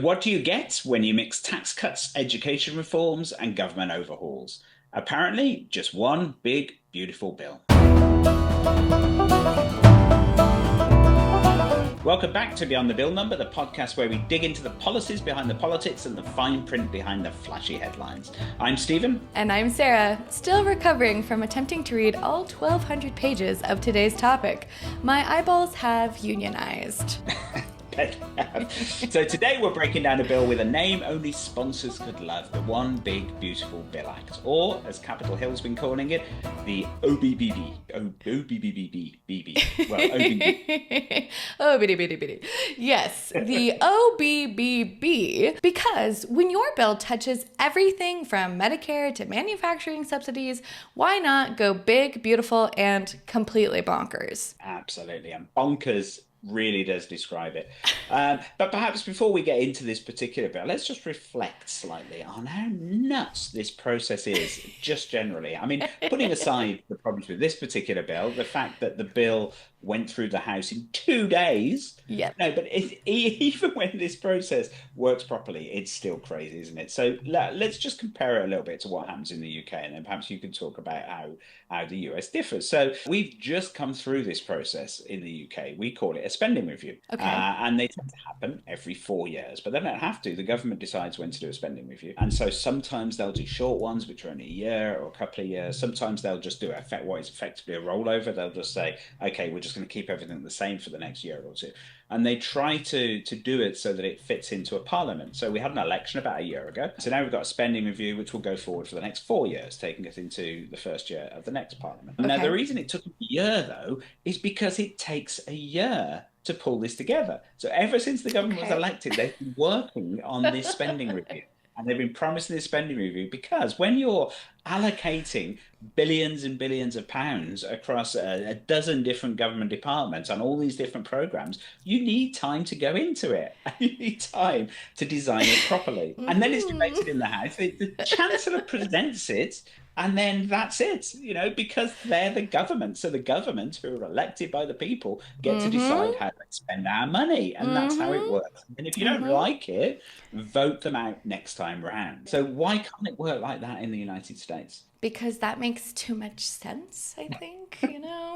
What do you get when you mix tax cuts, education reforms, and government overhauls? Apparently, just one big, beautiful bill. Welcome back to Beyond the Bill Number, the podcast where we dig into the policies behind the politics and the fine print behind the flashy headlines. I'm Stephen. And I'm Sarah, still recovering from attempting to read all 1,200 pages of today's topic. My eyeballs have unionized. So today we're breaking down a bill with a name only sponsors could love, the One Big Beautiful Bill Act, or as Capitol Hill's been calling it, the OBBB. OBBB. Well, OBBB. OBBB. Yes, the OBBB, because when your bill touches everything from Medicare to manufacturing subsidies, why not go big, beautiful, and completely bonkers? Absolutely, and bonkers really does describe it. But perhaps before we get into this particular bill, let's just reflect slightly on how nuts this process is, just generally. I mean, putting aside the problems with this particular bill, the fact that the bill went through the House in 2 days. Yeah. No, but even when this process works properly, it's still crazy, isn't it? So let's just compare it a little bit to what happens in the UK, and then perhaps you can talk about how the US differs. So we've just come through this process in the UK. We call it a spending review. Okay. And they tend to happen every 4 years, but they don't have to. The government decides when to do a spending review. And so sometimes they'll do short ones, which are only a year or a couple of years. Sometimes they'll just do what is effectively a rollover. They'll just say, okay, we're just going to keep everything the same for the next year or two. And they try to do it so that it fits into a parliament. So we had an election about a year ago. So now we've got a spending review, which will go forward for the next 4 years, taking us into the first year of the next parliament. Okay. Now, the reason it took a year, though, is because it takes a year to pull this together. So ever since the government was elected, they've been working on this spending review. And they've been promising this spending review because when you're allocating billions and billions of pounds across a dozen different government departments on all these different programs, you need time to go into it. You need time to design it properly. And then it's debated in the House. The Chancellor presents it, and then that's it, because they're the government. So the government, who are elected by the people, get to decide how they spend our money. And that's how it works. And if you don't like it, vote them out next time round. So why can't it work like that in the United States? Because that makes too much sense, I think,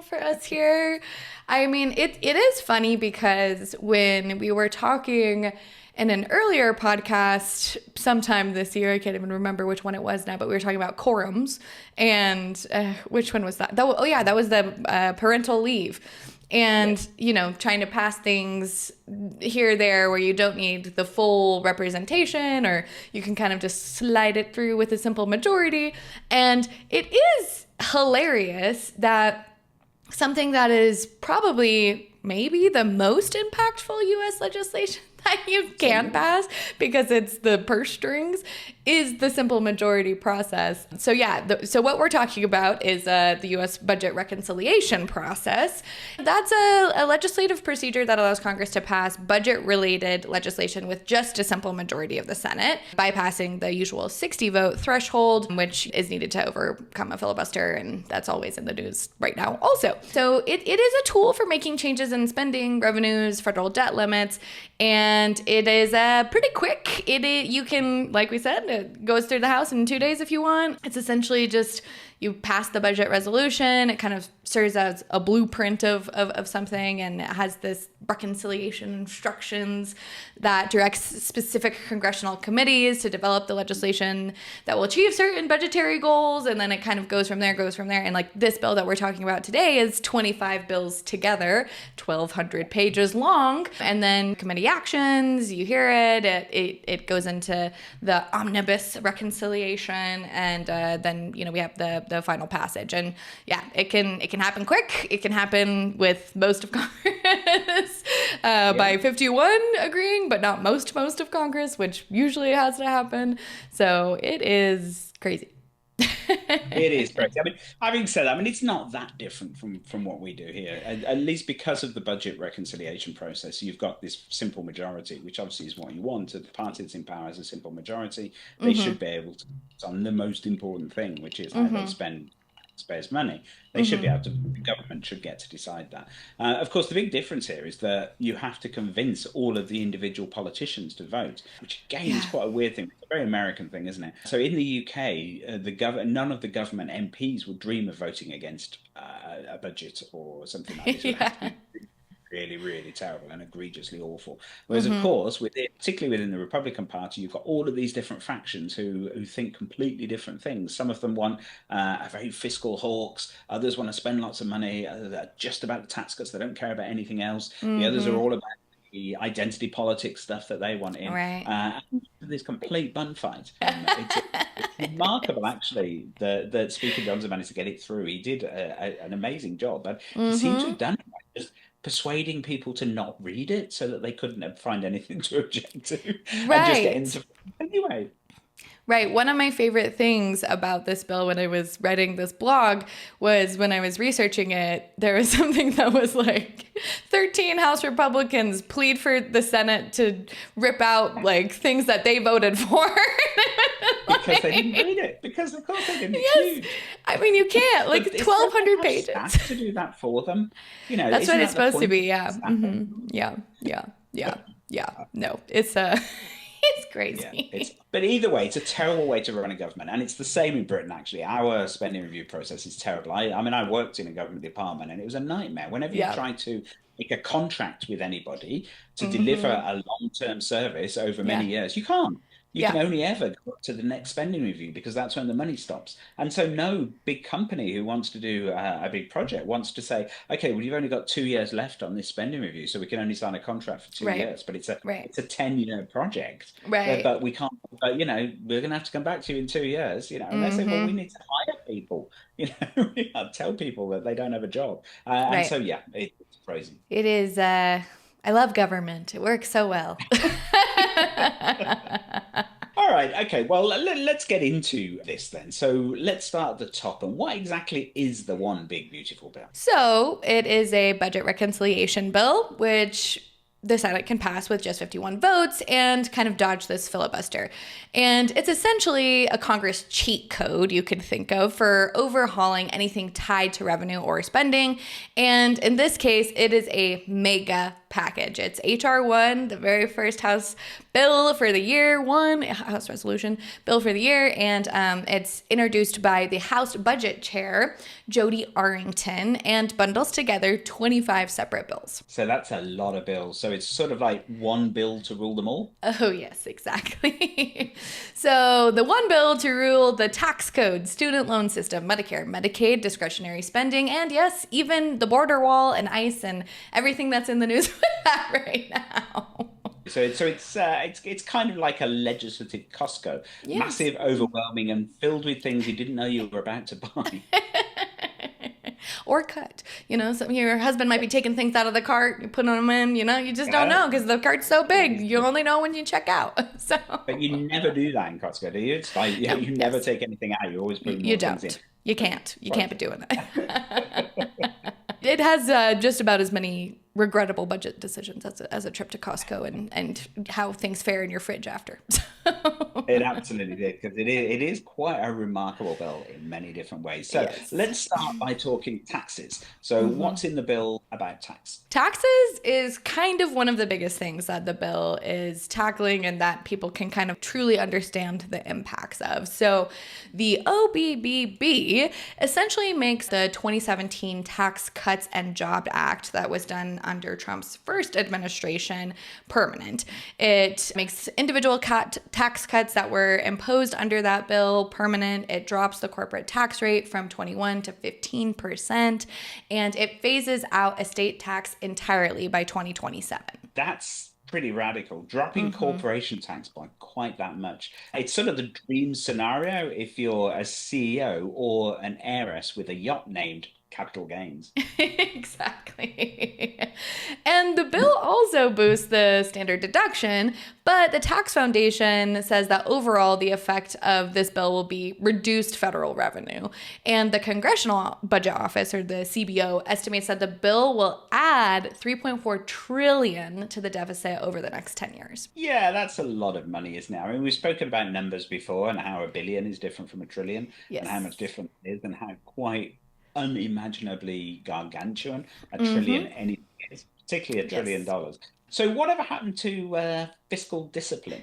for us here. I mean, it is funny because when we were talking in an earlier podcast sometime this year, I can't even remember which one it was now, but we were talking about quorums. And which one was that? That was the parental leave. And, trying to pass things here or there where you don't need the full representation, or you can kind of just slide it through with a simple majority. And it is hilarious that something that is probably maybe the most impactful U.S. legislation that you can pass, because it's the purse strings, is the simple majority process. So so what we're talking about is the U.S. budget reconciliation process. That's a legislative procedure that allows Congress to pass budget-related legislation with just a simple majority of the Senate, bypassing the usual 60-vote threshold, which is needed to overcome a filibuster, and that's always in the news right now also. So it is a tool for making changes in spending, revenues, federal debt limits, and it is pretty quick. You can, like we said, it goes through the House in 2 days if you want. It's essentially just you pass the budget resolution. It kind of serves as a blueprint of something, and it has this reconciliation instructions that directs specific congressional committees to develop the legislation that will achieve certain budgetary goals, and then it kind of goes from there. And like this bill that we're talking about today is 25 bills together, 1,200 pages long, and then committee actions, you hear it, it goes into the omnibus reconciliation, and then we have the final passage. And it can happen quick. It can happen with most of Congress by 51 agreeing, but not most of Congress, which usually has to happen. So it is crazy. It is crazy. I mean, having said that, it's not that different from what we do here, at least because of the budget reconciliation process. You've got this simple majority, which obviously is what you want. The party that's in power has a simple majority. They should be able to on the most important thing, which is how they spend taxpayers' money. They should be Mm-hmm. able to, the government should get to decide that. Of course, the big difference here is that you have to convince all of the individual politicians to vote, which again is Yeah. quite a weird thing. It's a very American thing, isn't it? So in the UK, none of the government MPs would dream of voting against a budget or something like this. It would have to Yeah. be really, really terrible and egregiously awful. Whereas, of Mm-hmm. course, particularly within the Republican Party, you've got all of these different factions who think completely different things. Some of them want are very fiscal hawks. Others want to spend lots of money. They're just about the tax cuts. They don't care about anything else. The others are Mm-hmm. all about the identity politics stuff that they want in. Right. This complete bun fight. It's remarkable, actually, that Speaker Johnson managed to get it through. He did an amazing job, but he seemed to Mm-hmm. have done it by just persuading people to not read it so that they couldn't find anything to object to and just get Right. into anyway. Right. One of my favorite things about this bill when I was writing this blog was when I was researching it, there was something that was like 13 House Republicans plead for the Senate to rip out like things that they voted for. Because they didn't Like, read it. Because of course they didn't. It's yes. huge. I mean, you can't. Like But don't they 1,200 have pages. staff to do that for them? You know, That's isn't what it's that the supposed to point be. of Yeah. staffing? Yeah. Yeah. Yeah. Yeah. No, it's it's Yeah, crazy. but either way, it's a terrible way to run a government, and it's the same in Britain actually. Our spending review process is terrible. I mean, I worked in a government department, and it was a nightmare. Whenever you Yeah. try to make a contract with anybody to deliver Mm-hmm. a long-term service over many Yeah. years, you can't. You can Yeah. only ever go up to the next spending review because that's when the money stops. And so, no big company who wants to do a big project wants to say, "Okay, well, you've only got 2 years left on this spending review, so we can only sign a contract for two Right. years." But Right. it's a 10-year project, Right. but we can't. But we're going to have to come back to you in 2 years. And they say, "Well, we Mm-hmm. need to hire people. We can't tell people that they don't have a job." And Right. so, yeah, it's crazy. It is, I love government. It works so well. All right, okay. Well, let's get into this then. So let's start at the top. And what exactly is the one big beautiful bill? So it is a budget reconciliation bill, which the Senate can pass with just 51 votes and kind of dodge this filibuster. And it's essentially a Congress cheat code you could think of for overhauling anything tied to revenue or spending. And in this case, it is a mega package. It's HR 1, the very first House bill for the year, House resolution bill for the year. And it's introduced by the House Budget Chair, Jody Arrington, and bundles together 25 separate bills. So that's a lot of bills. So it's sort of like one bill to rule them all. Oh, yes, exactly. So, the one bill to rule the tax code, student loan system, Medicare, Medicaid, discretionary spending, and yes, even the border wall and ICE and everything that's in the news with that right now. So it's kind of like a legislative Costco, Yes. massive, overwhelming, and filled with things you didn't know you were about to buy. Or cut. Your husband might be taking things out of the cart, you putting them in, you just don't Yeah, know because the cart's so big. You only know when you check out. So, but you never do that in Costco, do you? It's like no, you never yes. take anything out. You always bring You more things in. don't. You can't. You can't Right. be doing that. It has just about as many regrettable budget decisions as a trip to Costco and how things fare in your fridge after. It absolutely did because it is quite a remarkable bill in many different ways. So Yes. let's start by talking taxes. So what's in the bill about tax? Taxes is kind of one of the biggest things that the bill is tackling and that people can kind of truly understand the impacts of. So the OBBB essentially makes the 2017 Tax Cuts and Jobs Act that was done under Trump's first administration permanent. It makes individual tax cuts that were imposed under that bill permanent. It drops the corporate tax rate from 21 to 15%, and it phases out estate tax entirely by 2027. That's pretty radical, dropping corporation tax by quite that much. It's sort of the dream scenario if you're a CEO or an heiress with a yacht named capital gains. Exactly. And the bill also boosts the standard deduction, but the tax foundation says that overall the effect of this bill will be reduced federal revenue. And the Congressional Budget Office, or the CBO, estimates that the bill will add 3.4 trillion to the deficit over the next 10 years. Yeah, that's a lot of money, isn't it? I mean, we've spoken about numbers before and how a billion is different from a trillion and how Yes. much different it is and how quite unimaginably gargantuan a trillion Mm-hmm. anything is, particularly $1 trillion. Yes. So whatever happened to fiscal discipline?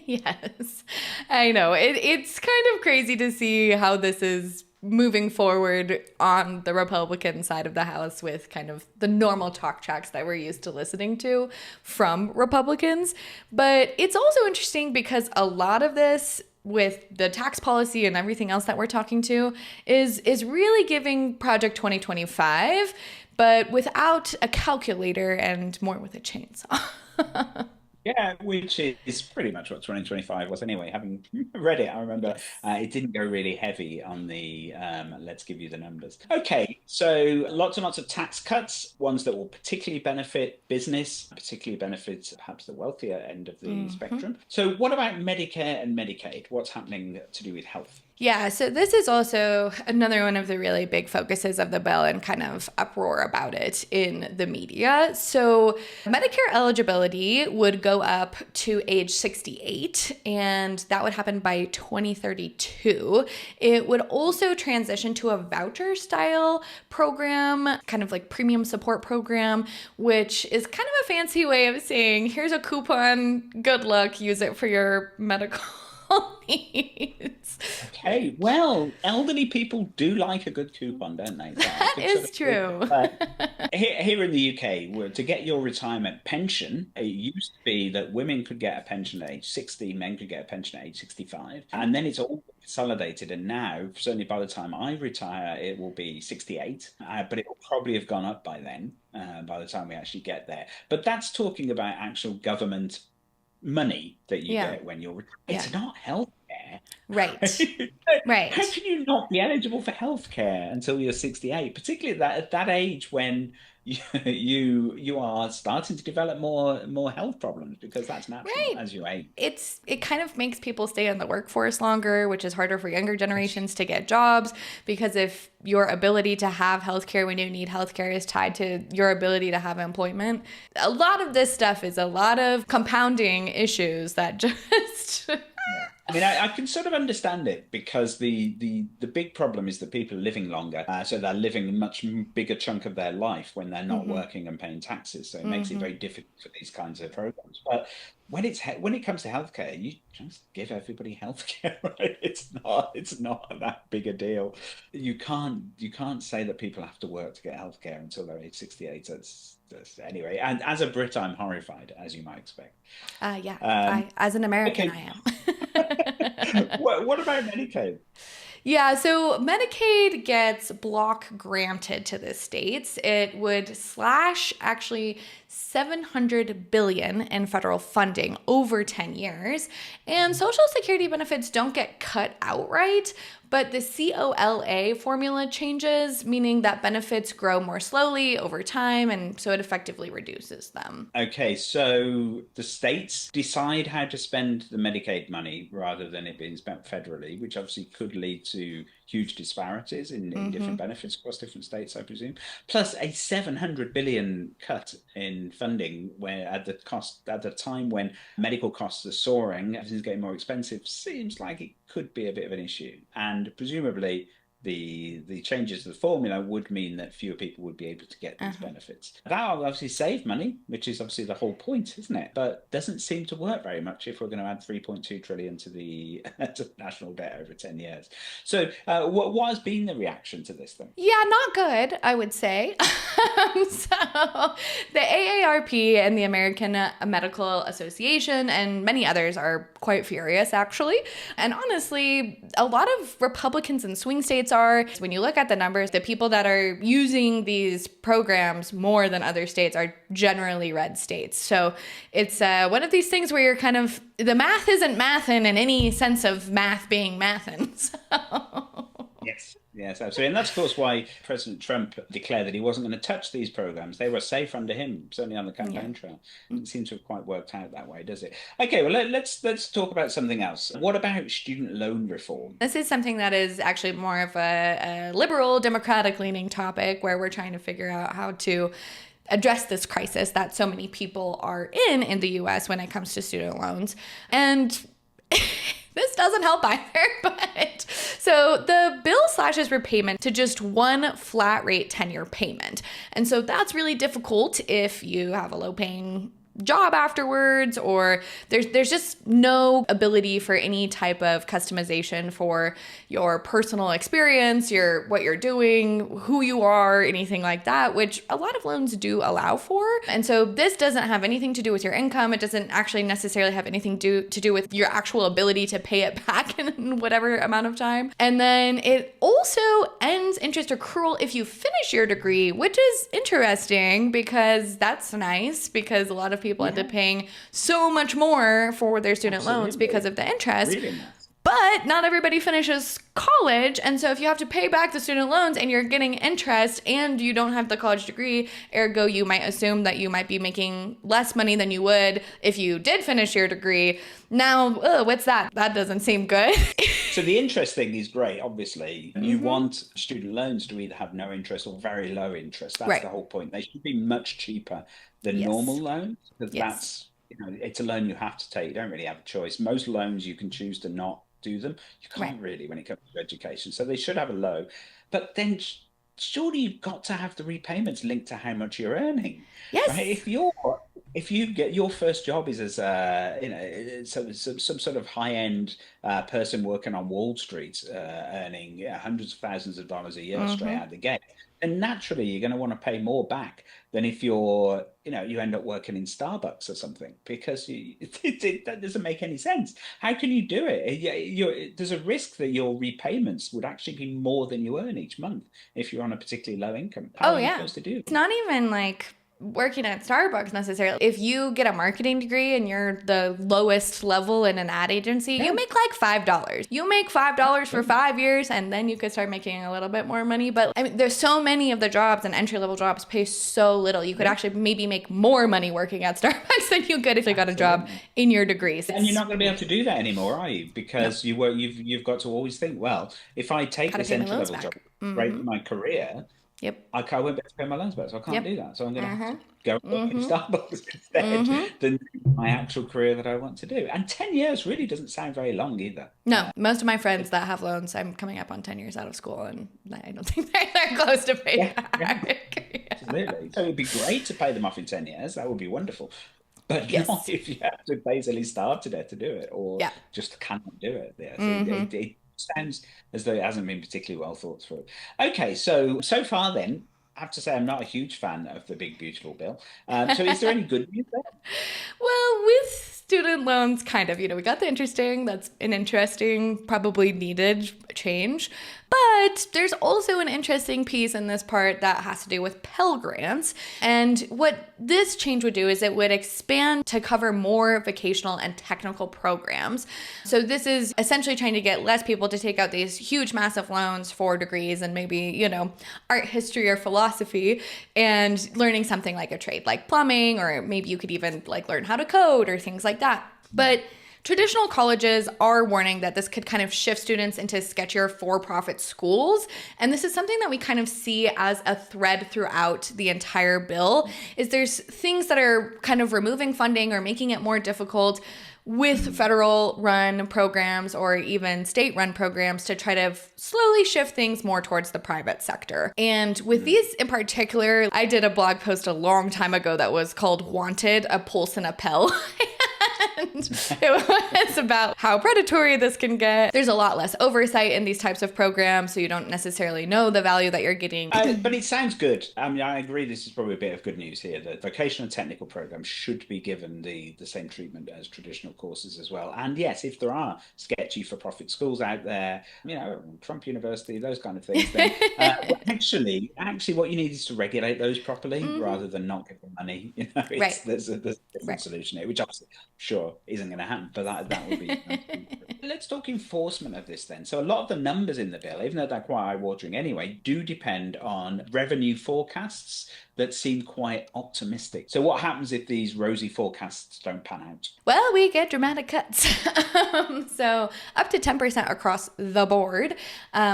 Yes, I know. It's kind of crazy to see how this is moving forward on the Republican side of the House with kind of the normal talk tracks that we're used to listening to from Republicans. But it's also interesting because a lot of this with the tax policy and everything else that we're talking to is really giving Project 2025, but without a calculator and more with a chainsaw. Yeah, which is pretty much what 2025 was anyway. Having read it, I remember Yes. it didn't go really heavy on the let's give you the numbers. Okay, so lots and lots of tax cuts, ones that will particularly benefit business, particularly benefit perhaps the wealthier end of the Mm-hmm. spectrum. So what about Medicare and Medicaid? What's happening to do with health? Yeah, so this is also another one of the really big focuses of the bill and kind of uproar about it in the media. So, Medicare eligibility would go up to age 68, and that would happen by 2032. It would also transition to a voucher style program, kind of like premium support program, which is kind of a fancy way of saying here's a coupon, good luck, use it for your medical needs. Okay, well, elderly people do like a good coupon, don't they? So I That could sort is of see true. that. Here in the UK, to get your retirement pension, it used to be that women could get a pension at age 60, men could get a pension at age 65, and then it's all consolidated. And now, certainly by the time I retire, it will be 68, but it will probably have gone up by then, by the time we actually get there. But that's talking about actual government money that you Yeah. get when you're Yeah. it's not healthcare. Right. How Right. can you not be eligible for healthcare until you're 68, particularly at that age when you are starting to develop more health problems because that's natural Right. as you age. It kind of makes people stay in the workforce longer, which is harder for younger generations to get jobs because if your ability to have healthcare when you need healthcare is tied to your ability to have employment, a lot of this stuff is a lot of compounding issues that just Yeah. I mean, I can sort of understand it because the big problem is that people are living longer, so they're living a much bigger chunk of their life when they're not Mhm. working and paying taxes. So it makes it Mhm. very difficult for these kinds of programs. But when it comes to healthcare, you just give everybody healthcare, right? It's not that big a deal. You can't say that people have to work to get healthcare until they're age 68. That's anyway. And as a Brit, I'm horrified, as you might expect. Yeah, Um, I as an American okay. I am. What about Medicaid? Yeah, so Medicaid gets block granted to the states. It would slash actually 700 billion in federal funding over 10 years. And Social Security benefits don't get cut outright, but the COLA formula changes, meaning that benefits grow more slowly over time, and so it effectively reduces them. Okay, so the states decide how to spend the Medicaid money rather than it being spent federally, which obviously could lead to huge disparities in different Hmm. benefits across different states, I presume. Plus a 700 billion cut in funding where at the time when medical costs are soaring, everything's getting more expensive, seems like it could be a bit of an issue. And presumably the changes to the formula would mean that fewer people would be able to get these Uh-huh. benefits. That will obviously save money, which is obviously the whole point, isn't it? But doesn't seem to work very much if we're going to add 3.2 trillion to the to the national debt over 10 years. So, what has been the reaction to this thing? Yeah, not good, I would say. So, the AARP and the American Medical Association and many others are quite furious, actually. And honestly, a lot of Republicans in swing states are. When you look at the numbers, the people that are using these programs more than other states are generally red states. So, it's one of these things where you're kind of, the math isn't mathin' in any sense of math being mathin'. So. Yes. Yes, absolutely. And that's, of course, why President Trump declared that he wasn't going to touch these programs. They were safe under him, certainly on the Yeah. campaign trail. It seems to have quite worked out that way, does it? Okay, well, let's talk about something else. What about student loan reform? This is something that is actually more of a liberal, democratic leaning topic where we're trying to figure out how to address this crisis that so many people are in the US when it comes to student loans. And this doesn't help either, but so the bill slashes repayment to just one flat rate 10-year payment. And so that's really difficult if you have a low paying job afterwards, or there's just no ability for any type of customization for your personal experience, what you're doing, who you are, anything like that, which a lot of loans do allow for. And so this doesn't have anything to do with your income. It doesn't actually necessarily have anything to do with your actual ability to pay it back in whatever amount of time. And then it also ends interest accrual if you finish your degree, which is interesting because that's nice, because a lot of people end up paying so much more for their student loans because of the interest. Really nice. But not everybody finishes college. And so if you have to pay back the student loans and you're getting interest and you don't have the college degree, ergo, you might assume that you might be making less money than you would if you did finish your degree. Now, what's that? That doesn't seem good. So the interest thing is great, obviously. You want student loans to either have no interest or very low interest. That's Right. the whole point. They should be much cheaper than Yes. normal loans, because Yes. that's, it's a loan you have to take. You don't really have a choice. Most loans you can choose to not do them. You Right. can't really when it comes to education. So they should have a low. But then surely you've got to have the repayments linked to how much you're earning, right? Yes. If you get your first job is as some sort of high end person working on Wall Street, earning hundreds of thousands of dollars a year straight out the gate, then naturally you're going to want to pay more back than if you end up working in Starbucks or something, because that doesn't make any sense. How can you do it? There's a risk that your repayments would actually be more than you earn each month if you're on a particularly low income. How Oh, are you yeah. supposed to do It's that? not even like working at Starbucks necessarily. If you get a marketing degree and you're the lowest level in an ad agency, you Yeah. make like $5. You make $5 for 5 years and then you could start making a little bit more money. But I mean, there's so many of the jobs, and entry level jobs pay so little. You could actually maybe make more money working at Starbucks than you could if you got a job in your degrees. And you're not going to be able to do that anymore, are you? Because you've got to always think, well, if I take Gotta this pay my entry loans level job, back. break my career, Yep. I won't be able to pay my loans back, so I can't Yep. do that. So I'm going to have to go and work in Starbucks instead than do my actual career that I want to do. And 10 years really doesn't sound very long either. No, most of my friends that have loans, I'm coming up on 10 years out of school, and I don't think they're close to pay Yeah, back. absolutely. So it'd be great to pay them off in 10 years. That would be wonderful. But Yes. not if you have to basically starve to death to do it, or Yeah. just cannot do it. Yes, it sounds as though it hasn't been particularly well thought through. Okay, so far then, I have to say I'm not a huge fan of the big beautiful bill. So is there any good news there? Well, with student loans, kind of, we got the interesting, that's an interesting, probably needed change. But there's also an interesting piece in this part that has to do with Pell Grants. And what this change would do is it would expand to cover more vocational and technical programs. So this is essentially trying to get less people to take out these huge, massive loans for degrees and maybe, art history or philosophy, and learning something like a trade like plumbing, or maybe you could even like learn how to code or things like that. But traditional colleges are warning that this could kind of shift students into sketchier for-profit schools. And this is something that we kind of see as a thread throughout the entire bill, is there's things that are kind of removing funding or making it more difficult with federal run programs or even state run programs to try to slowly shift things more towards the private sector. And with these in particular, I did a blog post a long time ago that was called Wanted, a Pulse and a Pell. And it was about how predatory this can get. There's a lot less oversight in these types of programs, so you don't necessarily know the value that you're getting. But it sounds good. I mean, I agree. This is probably a bit of good news here. That vocational and technical programs should be given the same treatment as traditional courses as well. And yes, if there are sketchy for-profit schools out there, Trump University, those kind of things, then actually, what you need is to regulate those properly rather than not give them money. Right. There's a different Right. solution here, which obviously I'm sure isn't going to happen, but that would be. Let's talk enforcement of this then. So a lot of the numbers in the bill, even though they're quite eye-watering anyway, do depend on revenue forecasts that seem quite optimistic. So what happens if these rosy forecasts don't pan out? Well, we get dramatic cuts. So up to 10% across the board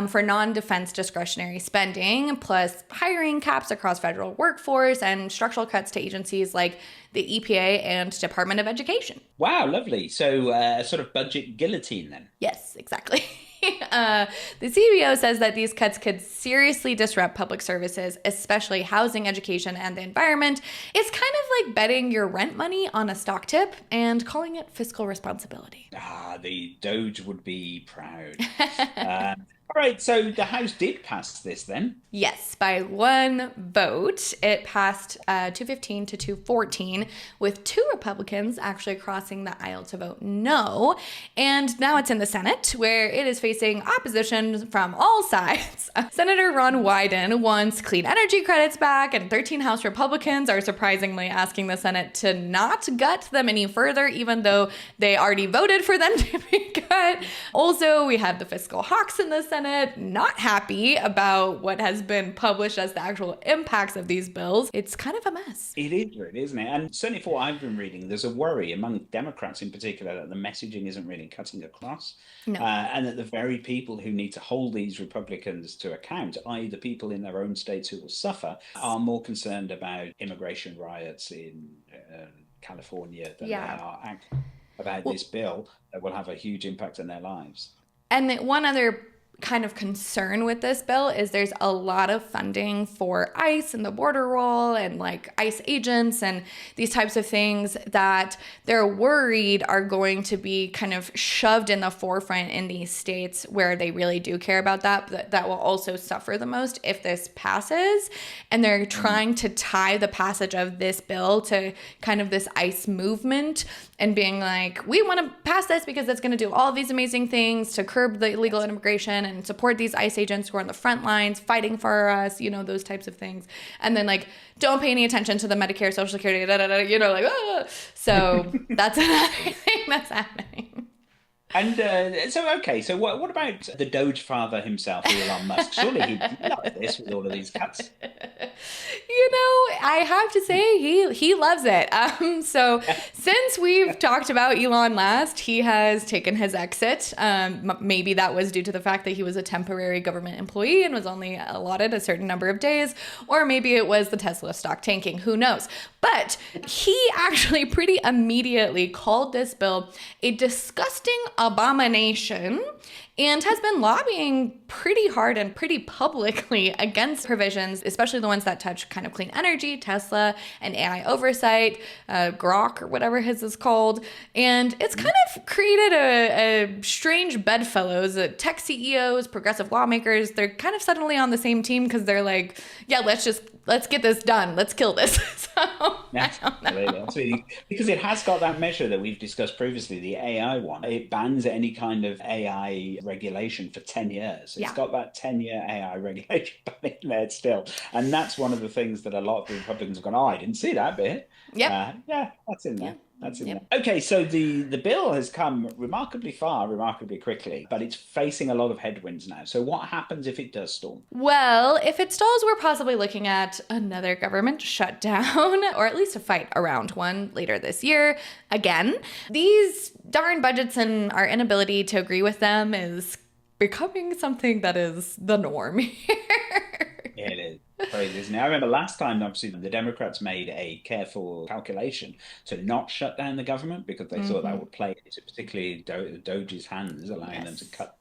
for non-defense discretionary spending, plus hiring caps across federal workforce and structural cuts to agencies like the EPA and Department of Education. Wow, lovely. So a sort of budget guillotine then. Yes, exactly. The CBO says that these cuts could seriously disrupt public services, especially housing, education, and the environment. It's kind of like betting your rent money on a stock tip and calling it fiscal responsibility. Ah, the Doge would be proud. All right, so the House did pass this then. Yes, by one vote. It passed 215 to 214, with 2 Republicans actually crossing the aisle to vote no. And now it's in the Senate, where it is facing opposition from all sides. Senator Ron Wyden wants clean energy credits back, and 13 House Republicans are surprisingly asking the Senate to not gut them any further, even though they already voted for them to be cut. Also, we have the fiscal hawks in the Senate not happy about what has been published as the actual impacts of these bills. It's kind of a mess. It is really, isn't it? And certainly for what I've been reading, there's a worry among Democrats in particular that the messaging isn't really cutting across. No. And that the very people who need to hold these Republicans to account, i.e. the people in their own states who will suffer, are more concerned about immigration riots in California than they are about this bill that will have a huge impact on their lives. And one other kind of concern with this bill is there's a lot of funding for ICE and the border roll and like ICE agents and these types of things that they're worried are going to be kind of shoved in the forefront in these states where they really do care about that will also suffer the most if this passes. And they're trying to tie the passage of this bill to kind of this ICE movement and being like, we want to pass this because it's going to do all of these amazing things to curb the illegal immigration and support these ICE agents who are on the front lines fighting for us, those types of things. And then like, don't pay any attention to the Medicare, Social Security, So that's another thing that's happening. And so what about the Doge father himself, Elon Musk? Surely he'd love this with all of these cuts. I have to say he loves it. So since we've talked about Elon last, he has taken his exit. Maybe that was due to the fact that he was a temporary government employee and was only allotted a certain number of days, or maybe it was the Tesla stock tanking. Who knows? But he actually pretty immediately called this bill a disgusting abomination and has been lobbying pretty hard and pretty publicly against provisions, especially the ones that touch kind of clean energy, Tesla, and AI oversight, Grok, or whatever his is called. And it's kind of created a strange bedfellows. Tech CEOs, progressive lawmakers, they're kind of suddenly on the same team because they're like, yeah, let's get this done. Let's kill this. Absolutely. Because it has got that measure that we've discussed previously, the AI one. It bans any kind of AI regulation for 10 years. It's got that 10-year AI regulation in there still. And that's one of the things that a lot of the Republicans have gone, I didn't see that bit. Yeah, that's in there. That's in there. Okay, so the bill has come remarkably far, remarkably quickly, but it's facing a lot of headwinds now. So what happens if it does stall? Well, if it stalls, we're possibly looking at another government shutdown, or at least a fight around one later this year. Again, these darn budgets and our inability to agree with them is becoming something that is the norm here. Yeah, it is. Crazy, isn't it? I remember last time, obviously, the Democrats made a careful calculation to not shut down the government because they thought that would play into particularly Doge's hands, allowing them to cut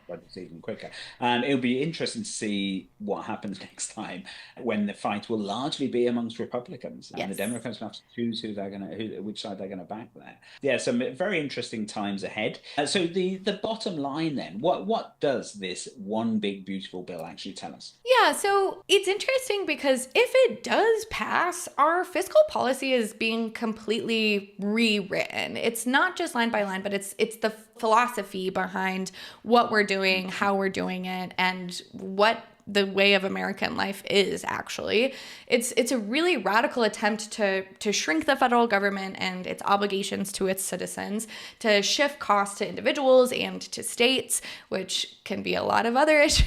budgets even quicker. And it'll be interesting to see what happens next time when the fight will largely be amongst Republicans and the Democrats will have to choose which side they're going to back there. Yeah, some very interesting times ahead. So the bottom line then, what does this one big beautiful bill actually tell us? Yeah, so it's interesting because if it does pass, our fiscal policy is being completely rewritten. It's not just line by line, but it's the philosophy behind what we're doing, how we're doing it, and what the way of American life is, actually. It's a really radical attempt to shrink the federal government and its obligations to its citizens, to shift costs to individuals and to states, which can be a lot of other issues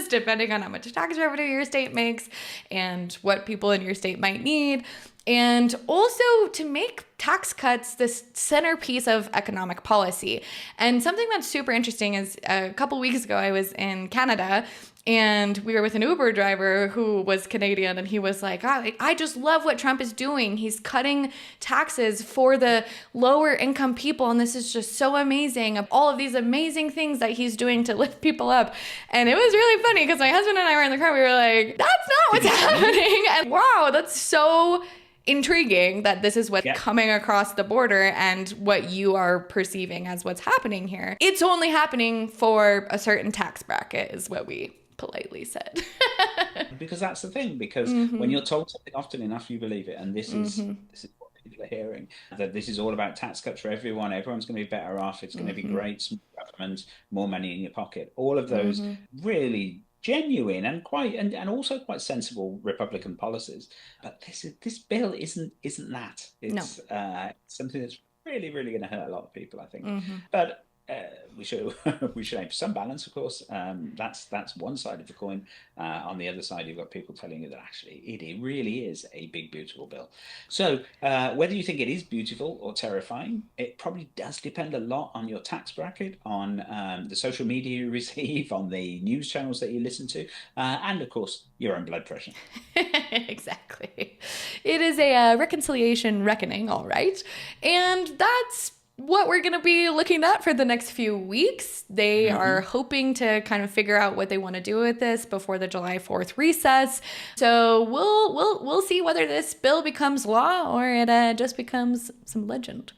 depending on how much tax revenue your state makes and what people in your state might need. And also to make tax cuts this centerpiece of economic policy. And something that's super interesting is a couple weeks ago, I was in Canada and we were with an Uber driver who was Canadian, and he was like, I just love what Trump is doing. He's cutting taxes for the lower income people, and this is just so amazing. Of all of these amazing things that he's doing to lift people up. And it was really funny because my husband and I were in the car. We were like, that's not what's happening. And wow, that's so intriguing that this is what's coming across the border and what you are perceiving as what's happening here. It's only happening for a certain tax bracket, is what we politely said. Because that's the thing, because when you're told something often enough, you believe it. And this is what people are hearing, that this is all about tax cuts for everyone. Everyone's going to be better off. It's going to be great. Small government, more money in your pocket. All of those really genuine and and also quite sensible Republican policies, but this bill isn't that. It's something that's really going to hurt a lot of people, I think. But we should aim for some balance, of course. That's one side of the coin. On the other side, you've got people telling you that actually it really is a big, beautiful bill. So whether you think it is beautiful or terrifying, it probably does depend a lot on your tax bracket, on the social media you receive, on the news channels that you listen to, and of course, your own blood pressure. Exactly. It is a reconciliation reckoning, all right. And that's what we're going to be looking at for the next few weeks. They are hoping to kind of figure out what they want to do with this before the July 4th recess. So we'll see whether this bill becomes law or it just becomes some legend.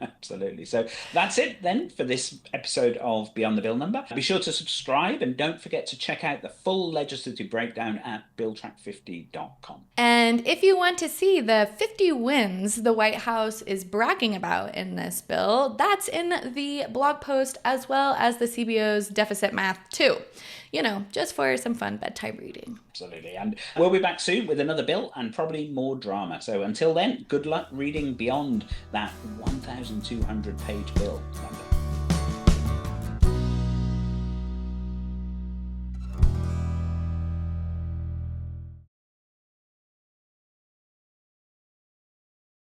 Absolutely. So that's it then for this episode of Beyond the Bill Number. Be sure to subscribe and don't forget to check out the full legislative breakdown at billtrack50.com. And if you want to see the 50 wins the White House is bragging about in this bill, that's in the blog post as well as the CBO's deficit math too. You know, just for some fun bedtime reading. Absolutely. And we'll be back soon with another bill and probably more drama. So until then, good luck reading beyond that 1,200 page bill number.